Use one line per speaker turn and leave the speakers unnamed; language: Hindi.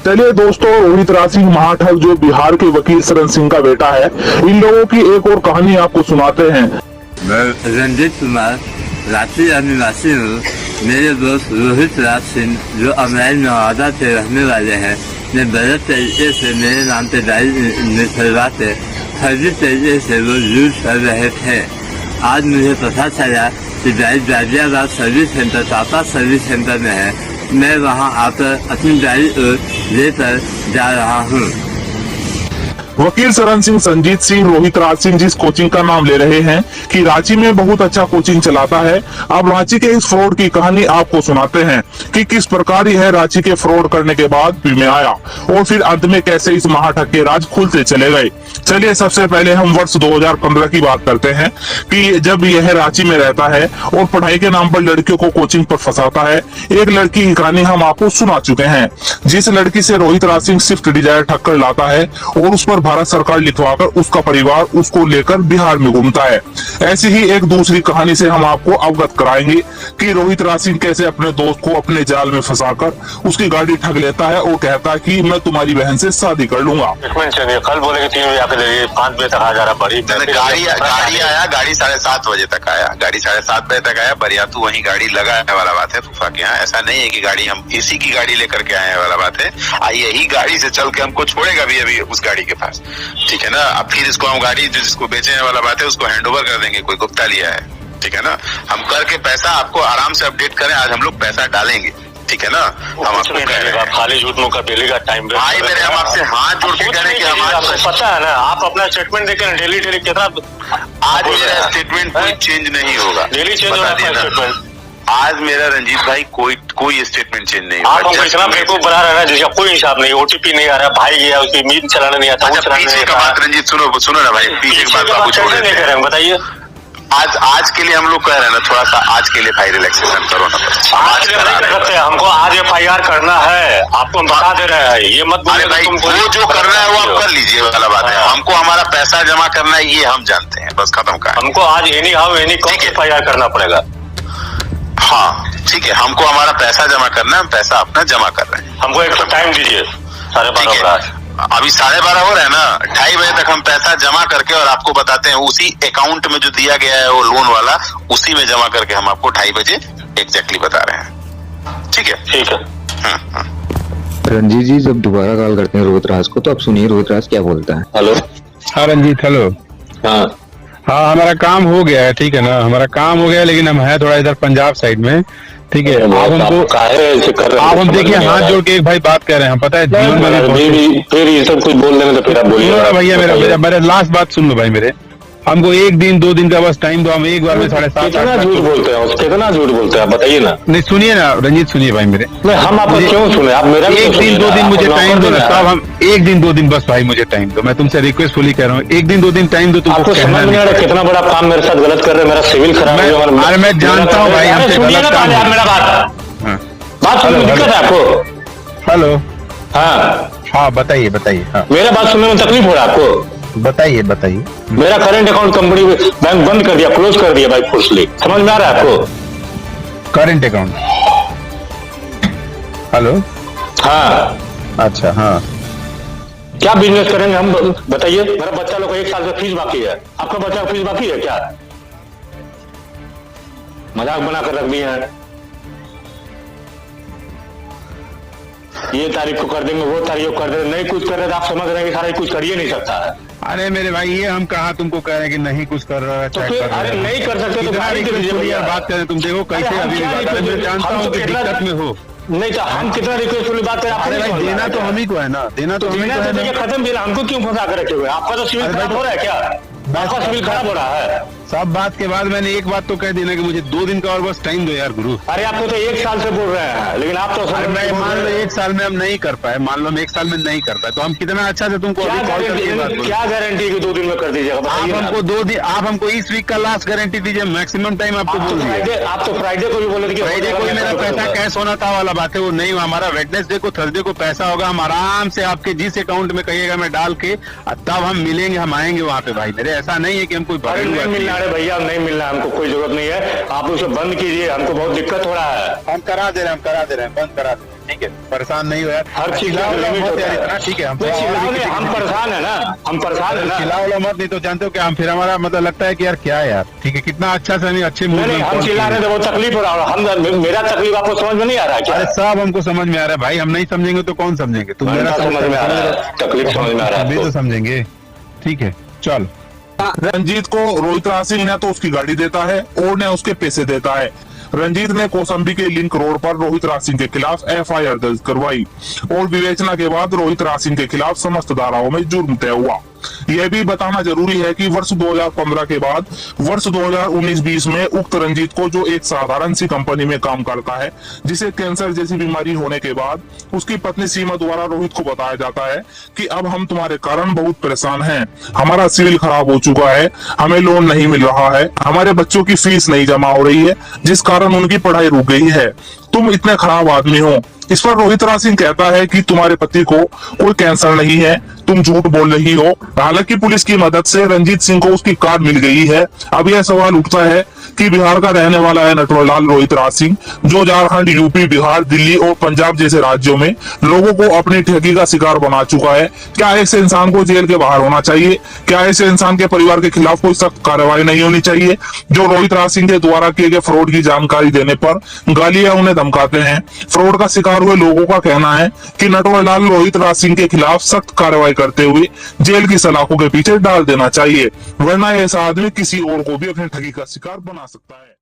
चलिए दोस्तों, रोहित राज सिंह महाठग जो बिहार के वकील शरण सिंह का बेटा है, इन लोगों की एक और कहानी आपको सुनाते हैं।
मैं रंजीत कुमार रांची निवासी हूँ। मेरे दोस्त रोहित राज सिंह जो अमैर नवादा से रहने वाले हैं ने गलत तरीके से मेरे नाम पे डायरी निकलवा के फर्जी तरीके से वो यूज कर रहे थे। आज मुझे पता चला कि diary Ghaziabad service centre Tata service centre में है। मैं वहाँ आकर अपनी डायरी लेकर जा रहा हूँ।
वकील शरण सिंह संजीत सिंह रोहित राज सिंह जिस कोचिंग का नाम ले रहे हैं कि रांची में बहुत अच्छा कोचिंग चलाता है, अब रांची के इस फ्रॉड की कहानी आपको सुनाते हैं कि किस प्रकार यह रांची के फ्रॉड करने के बाद फिर में आया और फिर अंत में कैसे इस महाठग के राज खुलते चले गए। चलिए सबसे पहले हम वर्ष 2015 की बात करते हैं कि जब यह रांची में रहता है और पढ़ाई के नाम पर लड़कियों को कोचिंग पर फंसाता है। एक लड़की की कहानी हम आपको सुना चुके हैं, जिस लड़की से रोहित राज सिंह स्विफ्ट डिजायर ठक्कर लाता है और उस पर भारत सरकार लिखवाकर उसका परिवार उसको लेकर बिहार में घूमता है। ऐसी ही एक दूसरी कहानी से हम आपको अवगत कराएंगे कि रोहित राज सिंह कैसे अपने दोस्त को अपने जाल में फंसाकर उसकी गाड़ी ठग लेता है और कहता है कि मैं तुम्हारी बहन से शादी कर लूंगा।
कल बोले 3 बजे आकर 5 बजे तक आ जा रहा। बड़ी
गाड़ी आया, गाड़ी 7:30 बजे तक आया, गाड़ी 7:30 बजे तक आया। बरियातू वहीं गाड़ी लगाने वाला बात है फूफा के यहाँ। ऐसा नहीं है कि गाड़ी हम इसी की गाड़ी लेकर के आए वाला बात है। यही गाड़ी से चल के हमको छोड़ेगा भी अभी उस गाड़ी के पास, ठीक है ना। अब फिर इसको हम गाड़ी जिसको बेचने वाला बात है उसको हैंड ओवर कर देंगे, कोई गुप्ता लिया है, ठीक है ना। हम करके पैसा आपको आराम से अपडेट करें। आज हम लोग पैसा डालेंगे, ठीक है ना। हम आपको कह रहे हैं
खाली झूठ मुंह का डेली का टाइम
भाई मेरे, हम आपसे हाथ जोड़ के कह रहे हैं कि हमारा
पता है ना। आप अपना स्टेटमेंट देखें डेली कितना।
आज मेरा स्टेटमेंट कोई चेंज नहीं होगा,
डेली चेंज होगा स्टेटमेंट।
आज मेरा रंजीत भाई कोई स्टेटमेंट चेंज नहीं
आप हमको इतना बेवकूफ बना रहे हैं जिसका कोई हिसाब नहीं। ओटीपी नहीं आ रहा, भाई गया उसकी मीट चलाना नहीं आता।
पीछे का बात रंजीत सुनो ना भाई, पीछे की बात बाबू छोड़
नहीं कर रहे हैं, बताइए।
आज के लिए हम लोग कह रहे हैं ना, थोड़ा सा आज के लिए भाई रिलैक्सेशन करो ना।
आज नहीं कर सकते, हमको आज FIR करना है। आपको हम बता दे रहे हैं, ये मत
बोलिए भाई। वो जो करना है वो आप कर लीजिए वाला बात है। हमको हमारा पैसा जमा करना है, ये हम जानते हैं, बस खत्म का।
हमको आज एनी FIR करना पड़ेगा।
हाँ ठीक है, हमको हमारा पैसा जमा करना है, हम पैसा अपना जमा कर रहे हैं।
हमको एक तो टाइम दीजिए, 12:30।
अभी 12:30 हो रहा है ना, 2:30 बजे तक हम पैसा जमा करके और आपको बताते हैं उसी अकाउंट में जो दिया गया है वो लोन वाला, उसी में जमा करके हम आपको 2:30 बजे एग्जैक्टली बता रहे हैं, ठीक है।
ठीक है।
रंजीत जी जब दोबारा कॉल करते हैं रोहित राज को तो आप सुनिए रोहित राज क्या बोलता है।
हेलो।
हाँ रंजीत, हेलो। हाँ हमारा काम हो गया है, ठीक है ना, हमारा काम हो गया, लेकिन हम है थोड़ा इधर पंजाब साइड में, ठीक है। आप हम देखिए हाथ जोड़ के एक भाई बात कर रहे हैं, पता है जीवन में
फिर ये सब कुछ बोल देंगे तो फिर आप बोलिए
भैया। मेरा लास्ट बात सुन लो भाई मेरे। हमको 1 दिन 2 दिन का बस टाइम दो, हम एक बार में 7:30।
कितना झूठ बोलते हैं, कितना झूठ बोलते हैं, आप बताइए ना।
नहीं सुनिए ना रंजीत, सुनिए भाई मेरे।
हम आपको क्यों सुने, आप मेरा
1 दिन 2 दिन मुझे टाइम दो ना साहब। हम 1 दिन 2 दिन बस भाई मुझे टाइम दो, मैं तुमसे रिक्वेस्टफुली कह रहा हूँ, 1 दिन 2 दिन टाइम दो। तुमको
समझ नहीं आ रहा कितना बड़ा काम मेरे साथ गलत कर रहे हैं, मेरा सिविल खराब है।
अरे मैं जानता हूँ भाई, हमसे गलत काम है।
मेरा बात सुनने में दिक्कत है आपको।
हेलो।
हाँ
बताइए। हाँ
मेरा बात सुनने में तकलीफ हो रहा है आपको।
बताइए।
मेरा करंट अकाउंट कंपनी बैंक बंद कर दिया, क्लोज कर दिया भाई फोर्सली। समझ में आ रहा है आपको?
Current account. हेलो।
हाँ
अच्छा। हाँ
क्या बिजनेस करेंगे हम, बताइए। मेरा बच्चा लोग का 1 साल से फीस बाकी है, आपका बच्चा का फीस बाकी है क्या? मजाक बना कर रख दिए हैं। ये तारीख को कर देंगे, वो तारीख को कर देंगे, नहीं कुछ कर रहे तो आप समझ रहे हैं कि सारा कुछ कर ही नहीं सकता है।
अरे मेरे भाई, ये हम कहा तुमको कह रहे हैं कि नहीं कुछ कर रहा है,
तो फिर अरे नहीं कर सकते तो गाड़ी
बात करें। तुम देखो कैसे अभी मैं जानता हूँ कि दिक्कत में हो।
नहीं तो हम कितना रिक्वेस्टफुली बात करें।
अरे भाई देना तो हम ही को है ना, देना तो हमें
खत्म भी, हमको क्यों फंसा कर रखे हुए? आपका तो सिविल खराब हो रहा है क्या? आपका सिविल खराब हो रहा है।
सब बात के बाद मैंने एक बात तो कह देना कि मुझे 2 दिन का और बस टाइम दो यार गुरु।
अरे आपको तो 1 साल से बोल रहे हैं, लेकिन आप तो
मान लो 1 साल में हम नहीं कर पाए, मान लो हम 1 साल में नहीं कर पाए, तो हम कितना अच्छा से तुमको
क्या गारंटी कि 2 दिन में कर दीजिएगा?
आप हमको 2 दिन, आप हमको इस वीक का लास्ट गारंटी दीजिए, मैक्सिमम टाइम आपको बोल दिए।
आप तो फ्राइडे को भी बोले थे कि
फ्राइडे को मेरा पैसा कैश होना था वाला बात है, वो नहीं। हमारा वेडनेसडे को थर्सडे को पैसा होगा, हम आराम से आपके जिस अकाउंट में कहिएगा मैं डाल के तब हम मिलेंगे, हम आएंगे वहाँ पे भाई मेरे। ऐसा नहीं है कि हम कोई
नहीं मिलना है भैया, नहीं मिलना, हमको कोई जरूरत नहीं है। आप उसे बंद कीजिए, हमको बहुत दिक्कत हो रहा है।
हम करा दे रहे हैं, बंद करा दे रहे हैं। ठीक है, परेशान नहीं हो यार।
हर चीज
चिल्लाओ
का लिमिट
मत
होता
यार
है।
इतना, ठीक है हम
नहीं, चिल्लाओ नहीं, हम परेशान है ना, हम परेशान है ना।
चिल्लाओ मत, नहीं तो जानते हो क्या हम फिर हमारा मतलब लगता है कि यार क्या है यार, ठीक है कितना अच्छा से नहीं अच्छे मूड
नहीं
में
हम चिल्ला रहे थे, वो तकलीफ हो रहा है, हम मेरा तकलीफ आपको समझ में नहीं आ रहा है क्या?
अरे सब हमको समझ में आ रहा है भाई, हम नहीं समझेंगे तो कौन समझेंगे, तुम मेरा
समझ में आ रहा है, तकलीफ समझ में आ रहा है
भी
आपको।
तो समझेंगे, ठीक है चल।
रंजीत को रोहित राज सिंह ने तो उसकी गाड़ी देता है और ने उसके पैसे देता है। रंजीत ने कौशाम्बी के लिंक रोड पर रोहित राज सिंह के खिलाफ एफआईआर दर्ज करवाई और विवेचना के बाद रोहित राज सिंह के खिलाफ समस्त धाराओं में जुर्म तय हुआ। यह भी बताना जरूरी है कि वर्ष 2015 के बाद वर्ष 2019-20 में उक्त रंजीत को, जो एक साधारण सी कंपनी में काम करता है, जिसे कैंसर जैसी बीमारी होने के बाद उसकी पत्नी सीमा द्वारा रोहित को बताया जाता है कि अब हम तुम्हारे कारण बहुत परेशान हैं, हमारा सिविल खराब हो चुका है, हमें लोन नहीं मिल रहा है, हमारे बच्चों की फीस नहीं जमा हो रही है, जिस कारण उनकी पढ़ाई रुक गई है, तुम इतने खराब आदमी हो। इस पर रोहित राज सिंह कहता है कि तुम्हारे पति को कोई कैंसर नहीं है, तुम झूठ बोल रही हो। हालांकि पुलिस की मदद से रंजीत सिंह को उसकी कार मिल गई है। अब यह सवाल उठता है कि बिहार का रहने वाला है नटवरलाल रोहित राज सिंह, जो झारखंड, यूपी, बिहार, दिल्ली और पंजाब जैसे राज्यों में लोगों को अपनी ठगी का शिकार बना चुका है। क्या ऐसे इंसान को जेल के बाहर होना चाहिए? क्या ऐसे इंसान के परिवार के खिलाफ कोई सख्त कार्रवाई नहीं होनी चाहिए, जो रोहित राज सिंह के द्वारा किए गए फ्रॉड की जानकारी देने पर गालियां उन्हें धमकाते हैं? फ्रॉड का शिकार हुए लोगों का कहना है कि नटवरलाल रोहित राज सिंह के खिलाफ सख्त कार्रवाई करते हुए जेल की सलाखों के पीछे डाल देना चाहिए, वरना ऐसा आदमी किसी और को भी अपनी ठगी का शिकार बना सकता है।